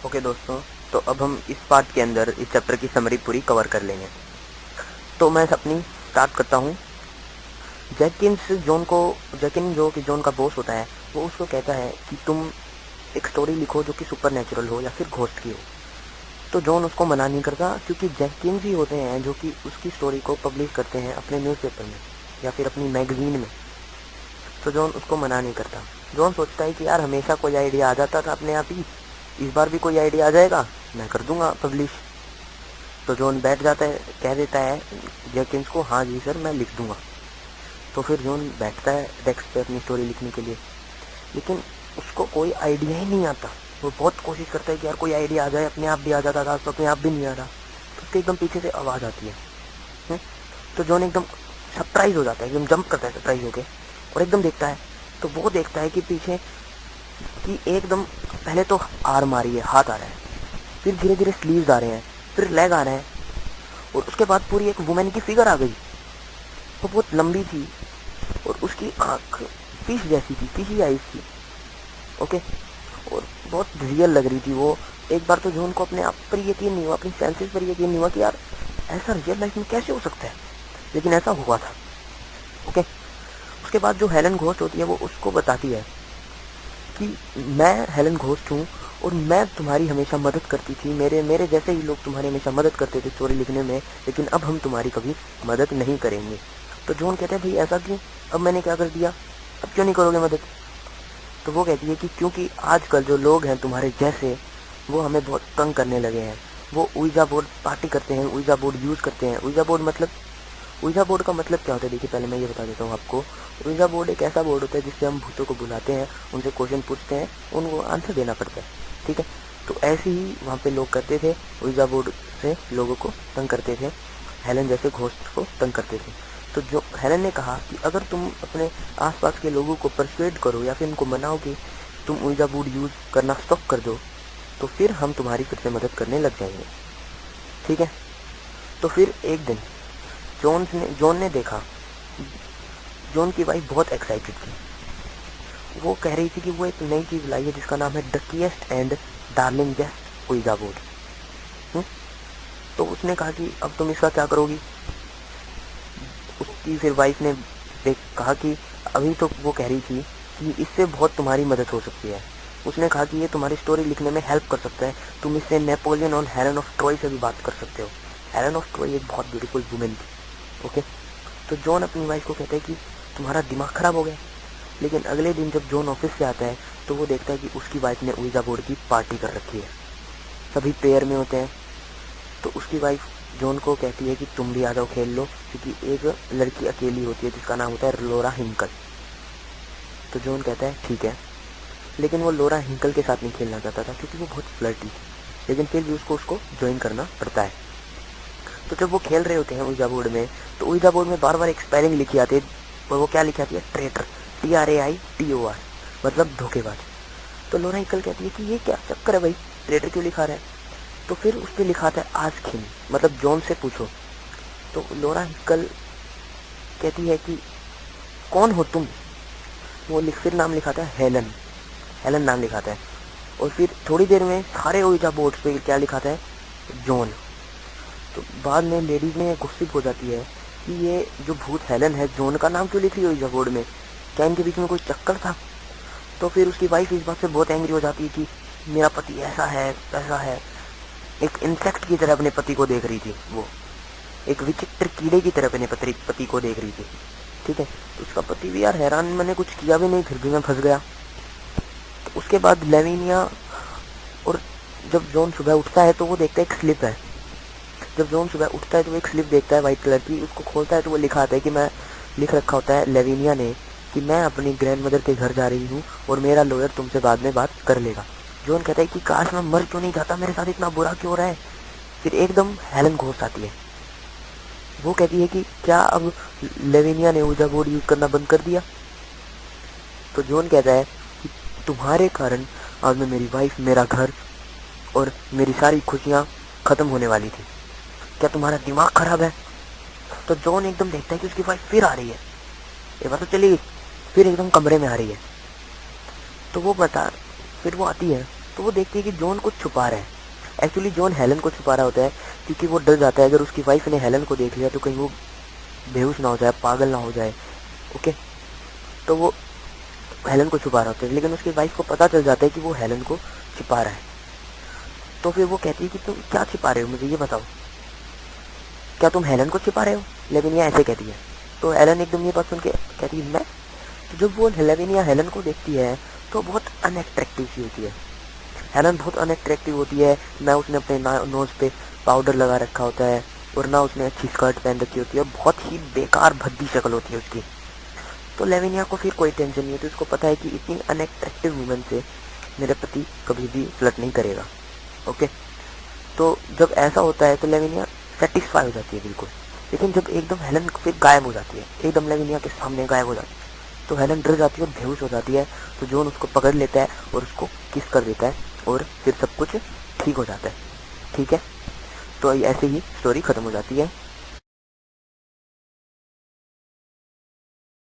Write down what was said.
Okay दोस्तों, तो अब हम इस पार्ट के अंदर इस चैप्टर की समरी पूरी कवर कर लेंगे। तो मैं अपनी स्टार्ट करता हूँ। जैकिन जो कि जॉन का बॉस होता है, वो उसको कहता है कि तुम एक स्टोरी लिखो जो कि सुपर नेचुरल हो या फिर घोस्ट की हो। तो जॉन उसको मना नहीं करता, क्योंकि जैकिन्स ही होते हैं जो कि उसकी स्टोरी को पब्लिश करते हैं अपने न्यूज़पेपर में या फिर अपनी मैगजीन में। तो जॉन उसको मना नहीं करता। जॉन सोचता है कि यार हमेशा कोई आइडिया आ जाता था अपने आप ही, इस बार भी कोई आइडिया आ जाएगा, मैं कर दूंगा पब्लिश। तो जॉन बैठ जाता है, कह देता है जैकिन्स को, हाँ जी सर मैं लिख दूंगा। तो फिर जॉन बैठता है डेस्क पे अपनी स्टोरी लिखने के लिए, लेकिन उसको कोई आइडिया ही नहीं आता। वो बहुत कोशिश करता है कि यार कोई आइडिया आ जाए, अपने आप भी आ जाता था, तो अपने आप भी नहीं आ रहा। तो उसके एकदम पीछे से आवाज़ आती है। तो जॉन एकदम सरप्राइज हो जाता है, एकदम जंप करता है सरप्राइज होके, और एकदम देखता है। तो वो देखता है कि पीछे कि एकदम पहले तो आर्म आ रही है, हाथ आ रहा है, फिर धीरे धीरे स्लीव्स आ रहे हैं, फिर लेग आ रहे हैं, और उसके बाद पूरी एक वुमेन की फिगर आ गई। वो बहुत लंबी थी और उसकी आँख फिश जैसी थी, फिशी आईज थी। ओके, और बहुत रियल लग रही थी वो। एक बार तो जॉन को अपने आप पर यकीन नहीं हुआ, अपनी सेंसेस पर यकीन नहीं हुआ कि यार ऐसा रियल लाइफ में कैसे हो सकता है, लेकिन ऐसा हुआ था। ओके, उसके बाद जो हेलन घोस्ट होती है वो उसको बताती है कि मैं हेलन घोस्ट हूँ और मैं तुम्हारी हमेशा मदद करती थी, मेरे जैसे ही लोग तुम्हारी हमेशा मदद करते थे स्टोरी लिखने में, लेकिन अब हम तुम्हारी कभी मदद नहीं करेंगे। तो जॉन कहते हैं भाई ऐसा क्यों, अब मैंने क्या कर दिया, अब क्यों नहीं करोगे मदद। तो वो कहती है कि क्योंकि आजकल जो लोग हैं तुम्हारे जैसे, वो हमें बहुत तंग करने लगे हैं। वो ऊइजा बोर्ड पार्टी करते हैं, ऊइजा बोर्ड यूज़ करते हैं। ऊइजा बोर्ड का मतलब क्या होता है, देखिए पहले मैं ये बता देता हूँ आपको। ऊइजा बोर्ड एक ऐसा बोर्ड होता है जिससे हम भूतों को बुलाते हैं, उनसे क्वेश्चन पूछते हैं, उनको आंसर देना पड़ता है, ठीक है। तो ऐसे ही वहाँ पे लोग करते थे, ऊइजा बोर्ड से लोगों को तंग करते थे, हेलन जैसे घोस्ट को तंग करते थे। तो जो हेलन ने कहा कि अगर तुम अपने आसपास के लोगों को परsuade करो या फिर उनको मनाओ कि तुम ऊइजा बोर्ड यूज़ करना स्टॉप कर दो, तो फिर हम तुम्हारी फिर से मदद करने लग जाएंगे, ठीक है। तो फिर एक दिन जॉन ने देखा, जॉन की वाइफ बहुत एक्साइटेड थी। वो कह रही थी कि वो एक नई चीज़ लाई है जिसका नाम है डकीएस्ट एंड डार्लिंग गेस्ट ऊइजा बोर्ड। तो उसने कहा कि अब तुम इसका क्या करोगी। उसकी फिर वाइफ ने कहा कि अभी तो वो कह रही थी कि इससे बहुत तुम्हारी मदद हो सकती है। उसने कहा कि ये तुम्हारी स्टोरी लिखने में हेल्प कर सकता है, तुम इससे नेपोलियन और हेलन ऑफ ट्रॉय से भी बात कर सकते हो। हेलन ऑफ ट्रॉय एक बहुत ब्यूटीफुल वुमेन थी। ओके, तो जॉन अपनी वाइफ को कहता है कि तुम्हारा दिमाग खराब हो गया। लेकिन अगले दिन जब जॉन ऑफिस से आता है तो वो देखता है कि उसकी वाइफ ने ऊइजा बोर्ड की पार्टी कर रखी है, सभी पेयर में होते हैं। तो उसकी वाइफ जॉन को कहती है कि तुम भी आ जाओ खेल लो, क्योंकि एक लड़की अकेली होती है जिसका नाम होता है लोरा हिंकल। तो जॉन कहता है ठीक है, लेकिन वो लोरा हिंकल के साथ नहीं खेलना चाहता था क्योंकि वो बहुत फ्लर्टी थी, लेकिन फिर भी उसको ज्वाइन करना पड़ता है। तो जब वो खेल रहे होते हैं ऊइजा बोर्ड में, तो ऊइजा बोर्ड में बार बार एक स्पेलिंग लिखी आती है, और वो क्या लिखी आती है, ट्रेटर, TRAITOR, मतलब धोखेबाज। तो लोरा हिंकल कहती है कि ये क्या चक्कर है भाई, ट्रेटर क्यों लिखा रहा है। तो फिर उस पर लिखा था आस्क हिम, मतलब जॉन से पूछो। तो लोरा हिंकल कहती है कि कौन हो तुम। वो फिर नाम लिखा था हेलन, हेलन नाम लिखा था। और फिर थोड़ी देर में सारे ऊइजा बोर्ड पे क्या लिखा था, जॉन। तो बाद में लेडीज में गुस्सा हो जाती है कि ये जो भूत हेलन है, जॉन का नाम क्यों लिख रही है ऊइजा बोर्ड में, क्या इनके बीच में कोई चक्कर था। तो फिर उसकी वाइफ इस बात से बहुत एंग्री हो जाती है कि मेरा पति ऐसा है ऐसा है। एक इंसेक्ट की तरह अपने पति को देख रही थी, वो एक विचित्र कीड़े की तरह अपने पति को देख रही थी, ठीक है। तो उसका पति भी यार हैरान, मैंने कुछ किया भी नहीं फिर भी मैं फंस गया। तो उसके बाद लेविनिया, और जब जॉन सुबह उठता है तो वो देखता है एक स्लिप है। जब जॉन सुबह उठता है तो वो एक स्लिप देखता है वाइट कलर की, उसको खोलता है तो वो लिखा आता है कि मैं, लिख रखा होता है लेविनिया ने कि मैं अपनी ग्रैंड मदर के घर जा रही हूँ और मेरा लॉयर तुमसे बाद में बात कर लेगा। जॉन कहता है कि काश मैं मर क्यों नहीं जाता, मेरे साथ इतना बुरा क्यों हो रहा है। फिर एकदम हेलन घोस्ट आती है। वो कहती है कि क्या अब लेविनिया ने ऊइजा बोर्ड यूज करना बंद कर दिया। तो जॉन कहता है कि तुम्हारे कारण आज में मेरी वाइफ, मेरा घर और मेरी सारी खुशियाँ खत्म होने वाली थी, क्या तुम्हारा दिमाग खराब है। तो जॉन एकदम देखता है कि उसकी वाइफ फिर आ रही है, ये बात तो चली गई, फिर एकदम कमरे में आ रही है। तो वो फिर वो आती है तो वो देखती है कि जॉन कुछ छुपा रहा है। एक्चुअली जॉन हेलन को छुपा रहा होता है, क्योंकि वो डर जाता है अगर उसकी वाइफ ने हेलन को देख लिया तो कहीं वो बेहोश ना हो जाए, पागल ना हो जाए। ओके, तो वो हेलन को छुपा रहा होता है, लेकिन उसकी वाइफ को पता चल जाता है कि वो हेलन को छिपा रहा है। तो फिर वो कहती है कि तुम क्या छिपा रहे हो, मुझे ये बताओ, क्या तुम हेलन को छिपा रहे हो? लेविनिया ऐसे कहती है। तो हेलन एकदम ये बात सुन के कहती है मैं। तो जब वो लेविनिया हेलन को देखती है तो बहुत अनअट्रैक्टिव सी होती है। हेलन बहुत अनअट्रैक्टिव होती है, ना उसने अपने नोज पे पाउडर लगा रखा होता है और ना उसने अच्छी स्कर्ट पहन रखी होती है, बहुत ही बेकार भद्दी शक्ल होती है उसकी। तो लेविनिया को फिर कोई टेंशन नहीं होती, उसको पता है कि इतनी अनअट्रैक्टिव वुमन से मेरा पति कभी भी फ्लर्ट नहीं करेगा। ओके, तो जब ऐसा होता है तो लेविनिया सेटिस्फाई हो जाती है बिल्कुल। लेकिन जब एकदम हेलन फिर गायब हो जाती है, एकदम लेविनिया के सामने गायब हो जाती है, तो हेलन डर जाती है और बेहोश हो जाती है। तो जॉन उसको पकड़ लेता है और उसको किस कर देता है और फिर सब कुछ ठीक हो जाता है। ठीक है, तो ऐसे ही स्टोरी खत्म हो जाती है।